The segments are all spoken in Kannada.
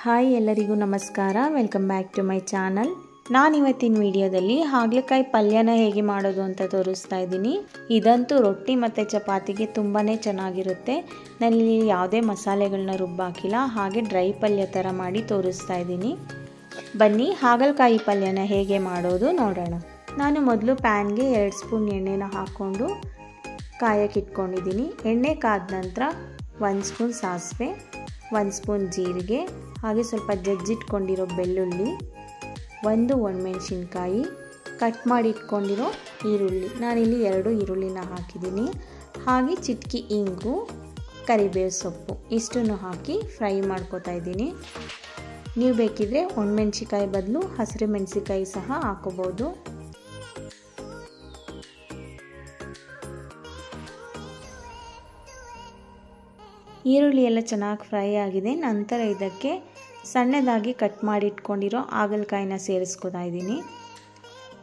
ಹಾಯ್ ಎಲ್ಲರಿಗೂ ನಮಸ್ಕಾರ, welcome back to my channel. ನಾನು ಇವತ್ತಿನ ವಿಡಿಯೋದಲ್ಲಿ ಹಾಗಲಕಾಯಿ ಪಲ್ಯನ ಹೇಗೆ ಮಾಡೋದು ಅಂತ ತೋರಿಸ್ತಾ ಇದ್ದೀನಿ. ಇದಂತೂ ರೊಟ್ಟಿ ಮತ್ತು ಚಪಾತಿಗೆ ತುಂಬಾ ಚೆನ್ನಾಗಿರುತ್ತೆ. ನಾನಿಲ್ಲಿ ಯಾವುದೇ ಮಸಾಲೆಗಳನ್ನ ರುಬ್ಬಾಕಿಲ್ಲ, ಹಾಗೆ ಡ್ರೈ ಪಲ್ಯ ಥರ ಮಾಡಿ ತೋರಿಸ್ತಾ ಇದ್ದೀನಿ. ಬನ್ನಿ ಹಾಗಲಕಾಯಿ ಪಲ್ಯನ ಹೇಗೆ ಮಾಡೋದು ನೋಡೋಣ. ನಾನು ಮೊದಲು ಪ್ಯಾನ್ಗೆ 2 ಸ್ಪೂನ್ ಎಣ್ಣೆನ ಹಾಕ್ಕೊಂಡು ಕಾಯಕ್ಕೆ ಇಟ್ಕೊಂಡಿದ್ದೀನಿ. ಎಣ್ಣೆ ಕಾದ ನಂತರ 1 ಸ್ಪೂನ್ ಸಾಸಿವೆ, 1 ಸ್ಪೂನ್ ಜೀರಿಗೆ, ಹಾಗೆ ಸ್ವಲ್ಪ ಜಜ್ಜಿಟ್ಕೊಂಡಿರೋ ಬೆಳ್ಳುಳ್ಳಿ, 1 ಒಣಮೆಣಸಿನ್ಕಾಯಿ, ಕಟ್ ಮಾಡಿ ಇಟ್ಕೊಂಡಿರೋ ಈರುಳ್ಳಿ, ನಾನಿಲ್ಲಿ 2 ಈರುಳ್ಳಿನ ಹಾಕಿದ್ದೀನಿ. ಹಾಗೆ ಚಿಟಕಿ ಇಂಗು, ಕರಿಬೇವು ಸೊಪ್ಪು ಇಷ್ಟನ್ನು ಹಾಕಿ ಫ್ರೈ ಮಾಡ್ಕೊತಾ ಇದ್ದೀನಿ. ನೀವು ಬೇಕಿದ್ರೆ ಒಣಮೆಣಸಿನ್ಕಾಯಿ ಬದಲು ಹಸಿರು ಮೆಣಸಿನ್ಕಾಯಿ ಸಹ ಹಾಕೋಬೋದು. ಈರುಳ್ಳಿ ಎಲ್ಲ ಚೆನ್ನಾಗಿ ಫ್ರೈ ಆಗಿದೆ. ನಂತರ ಇದಕ್ಕೆ ಸಣ್ಣದಾಗಿ ಕಟ್ ಮಾಡಿ ಇಟ್ಕೊಂಡಿರೋ ಹಾಗಲಕಾಯಿನ ಸೇರಿಸ್ಕೊತಾ ಇದ್ದೀನಿ.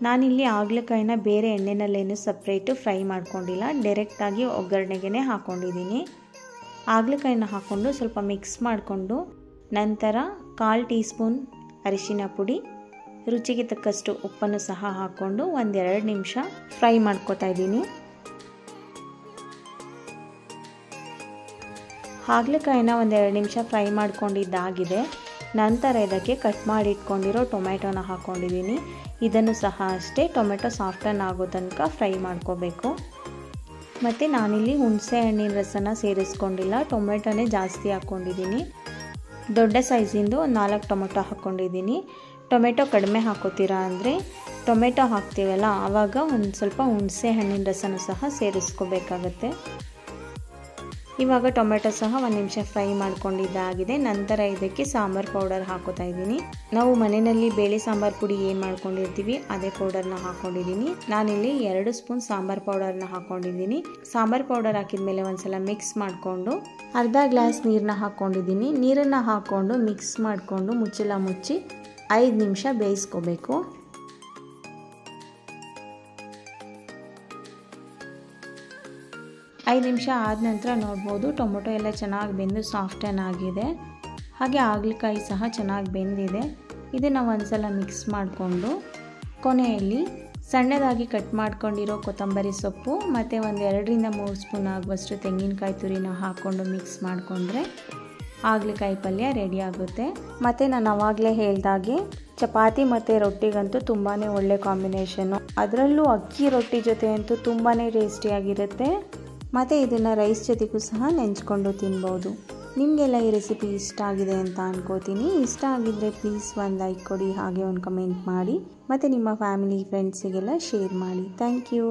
ನಾನಿಲ್ಲಿ ಹಾಗಲಕಾಯಿನ ಬೇರೆ ಎಣ್ಣೆನಲ್ಲೇನು ಸಪ್ರೇಟು ಫ್ರೈ ಮಾಡ್ಕೊಂಡಿಲ್ಲ, ಡೈರೆಕ್ಟಾಗಿ ಒಗ್ಗರಣೆಗೆ ಹಾಕ್ಕೊಂಡಿದ್ದೀನಿ. ಹಾಗಲಕಾಯಿನ ಹಾಕ್ಕೊಂಡು ಸ್ವಲ್ಪ ಮಿಕ್ಸ್ ಮಾಡಿಕೊಂಡು ನಂತರ 1/4 ಟೀ ಸ್ಪೂನ್ ಅರಿಶಿನ ಪುಡಿ, ರುಚಿಗೆ ತಕ್ಕಷ್ಟು ಉಪ್ಪನ್ನು ಸಹ ಹಾಕ್ಕೊಂಡು 1-2 ನಿಮಿಷ ಫ್ರೈ ಮಾಡ್ಕೊತಾ ಇದ್ದೀನಿ. ಹಾಗಲಕಾಯಿನ 1-2 ನಿಮಿಷ ಫ್ರೈ ಮಾಡ್ಕೊಂಡಿದ್ದಾಗಿದೆ. ನಂತರ ಇದಕ್ಕೆ ಕಟ್ ಮಾಡಿ ಇಟ್ಕೊಂಡಿರೋ ಟೊಮೆಟೊನ ಹಾಕ್ಕೊಂಡಿದ್ದೀನಿ. ಇದನ್ನು ಸಹ ಅಷ್ಟೇ ಟೊಮೆಟೊ ಸಾಫ್ಟನ್ ಆಗೋ ತನಕ ಫ್ರೈ ಮಾಡ್ಕೋಬೇಕು. ಮತ್ತು ನಾನಿಲ್ಲಿ ಹುಣಸೆ ಹಣ್ಣಿನ ರಸನ ಸೇರಿಸ್ಕೊಂಡಿಲ್ಲ, ಟೊಮೆಟೊನೇ ಜಾಸ್ತಿ ಹಾಕ್ಕೊಂಡಿದ್ದೀನಿ. ದೊಡ್ಡ ಸೈಜಿಂದು 4 ಟೊಮೆಟೊ ಹಾಕ್ಕೊಂಡಿದ್ದೀನಿ. ಟೊಮೆಟೊ ಕಡಿಮೆ ಹಾಕೋತೀರಾ ಅಂದರೆ ಟೊಮೆಟೊ ಹಾಕ್ತೀವಲ್ಲ ಆವಾಗ ಒಂದು ಸ್ವಲ್ಪ ಹುಣಸೆ ಹಣ್ಣಿನ ರಸನೂ ಸಹ ಸೇರಿಸ್ಕೋಬೇಕಾಗತ್ತೆ. ಇವಾಗ ಟೊಮೆಟೊ ಸಹ 1 ನಿಮಿಷ ಫ್ರೈ ಮಾಡ್ಕೊಂಡಿದ್ದಾಗಿದೆ. ನಂತರ ಇದಕ್ಕೆ ಸಾಂಬಾರು ಪೌಡರ್ ಹಾಕೋತಾ ಇದ್ದೀನಿ. ನಾವು ಮನೆಯಲ್ಲಿ ಬೇಳೆ ಸಾಂಬಾರು ಪುಡಿ ಏನು ಮಾಡ್ಕೊಂಡಿರ್ತೀವಿ ಅದೇ ಪೌಡರ್ನ ಹಾಕ್ಕೊಂಡಿದ್ದೀನಿ. ನಾನಿಲ್ಲಿ 2 ಸ್ಪೂನ್ ಸಾಂಬಾರು ಪೌಡರ್ನ ಹಾಕ್ಕೊಂಡಿದ್ದೀನಿ. ಸಾಂಬಾರು ಪೌಡರ್ ಹಾಕಿದ್ಮೇಲೆ ಒಂದ್ಸಲ ಮಿಕ್ಸ್ ಮಾಡಿಕೊಂಡು ಅರ್ಧ ಗ್ಲಾಸ್ ನೀರನ್ನ ಹಾಕ್ಕೊಂಡಿದ್ದೀನಿ. ನೀರನ್ನು ಹಾಕ್ಕೊಂಡು ಮಿಕ್ಸ್ ಮಾಡಿಕೊಂಡು ಮುಚ್ಚಳ ಮುಚ್ಚಿ 5 ನಿಮಿಷ ಬೇಯಿಸ್ಕೋಬೇಕು. 5 ನಿಮಿಷ ಆದ ನಂತರ ನೋಡ್ಬೋದು ಟೊಮೊಟೊ ಎಲ್ಲ ಚೆನ್ನಾಗಿ ಬೆಂದು ಸಾಫ್ಟನ್ ಆಗಿದೆ. ಹಾಗೆ ಹಾಗಲಕಾಯಿ ಸಹ ಚೆನ್ನಾಗಿ ಬೆಂದಿದೆ. ಇದನ್ನು ಒಂದ್ಸಲ ಮಿಕ್ಸ್ ಮಾಡಿಕೊಂಡು ಕೊನೆಯಲ್ಲಿ ಸಣ್ಣದಾಗಿ ಕಟ್ ಮಾಡ್ಕೊಂಡಿರೋ ಕೊತ್ತಂಬರಿ ಸೊಪ್ಪು ಮತ್ತು 2-3 ಸ್ಪೂನ್ ಆಗುವಷ್ಟು ತೆಂಗಿನಕಾಯಿ ತುರಿನ ಹಾಕ್ಕೊಂಡು ಮಿಕ್ಸ್ ಮಾಡಿಕೊಂಡ್ರೆ ಹಾಗಲಕಾಯಿ ಪಲ್ಯ ರೆಡಿ ಆಗುತ್ತೆ. ಮತ್ತು ನಾನು ಆವಾಗಲೇ ಹೇಳ್ದಾಗೆ ಚಪಾತಿ ಮತ್ತು ರೊಟ್ಟಿಗಂತೂ ತುಂಬಾ ಒಳ್ಳೆ ಕಾಂಬಿನೇಷನ್ನು. ಅದರಲ್ಲೂ ಅಕ್ಕಿ ರೊಟ್ಟಿ ಜೊತೆ ಅಂತೂ ತುಂಬಾ ಟೇಸ್ಟಿಯಾಗಿರುತ್ತೆ. ಮತ್ತು ಇದನ್ನು ರೈಸ್ ಜೊತೆಗೂ ಸಹ ನೆಂಚ್ಕೊಂಡು ತಿನ್ಬೋದು. ನಿಮಗೆಲ್ಲ ಈ ರೆಸಿಪಿ ಇಷ್ಟ ಆಗಿದೆ ಅಂತ ಅನ್ಕೋತೀನಿ. ಇಷ್ಟ ಆಗಿದ್ದರೆ ಪ್ಲೀಸ್ ಒಂದು ಲೈಕ್ ಕೊಡಿ, ಹಾಗೆ ಒಂದು ಕಮೆಂಟ್ ಮಾಡಿ, ಮತ್ತು ನಿಮ್ಮ ಫ್ಯಾಮಿಲಿ ಫ್ರೆಂಡ್ಸಿಗೆಲ್ಲ ಶೇರ್ ಮಾಡಿ. Thank you.